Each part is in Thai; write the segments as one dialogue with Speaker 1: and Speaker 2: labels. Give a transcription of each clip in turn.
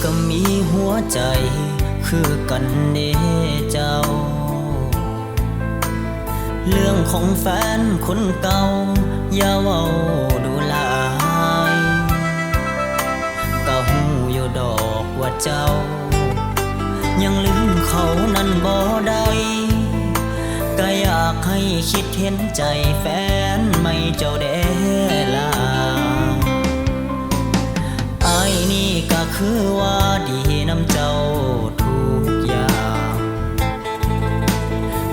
Speaker 1: ก็มีหัวใจคือกันเด้เจ้าเรื่องของแฟนคนเก่าอย่าเว้าดูหลายก็หูอยู่ดอกว่าเจ้ายังลืมเขานั้นบ่ได้ก็อยากให้คิดเห็นใจแฟนไม่เจ้าเด้ล่ะอ้ายนี่ก็คือว่าดีน้ำเจ้าทุกอย่าง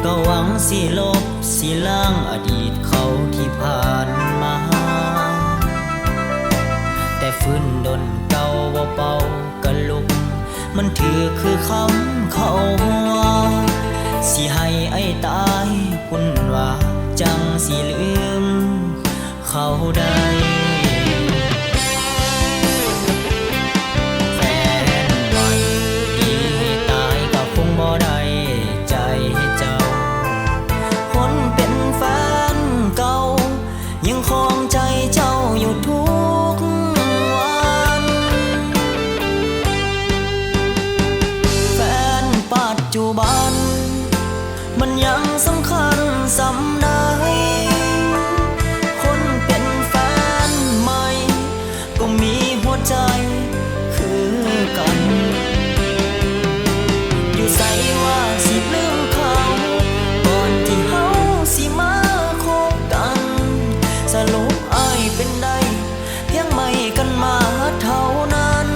Speaker 1: ก็หวังสิลบสิล้างอดีตเขาที่ผ่านมาแต่ฟื้นดนเก่าบ่เป่าก็ลุกมันถือคือคำเขาหัวสิให้ไอ้ตายคุณว่าจังสิลืมเขาได้แฟนใหม่ดีให้ตายก็คงบ่ได้ใจเจ้าคนเป็นแฟนเก่ายังคองใจเจ้าอยู่ทุกวันแฟนปัจจุบันมันยังสำคัญสำใดคนเป็นแฟนใหม่ก็มีหัวใจคือกันอยู่ใส่ว่าสิลืมเขาก่อนที่เฮาสิมาคบกันสรุปอ้ายเป็นได้เพียงไม่กันมาเท่านั้น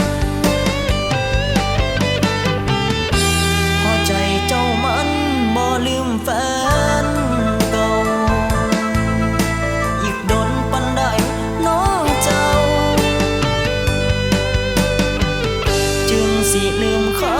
Speaker 1: พอใจเจ้ามันบ่ลืมแฟนเก่าอีกโดนปันใดน้องเจ้าจึงสิลืมเขา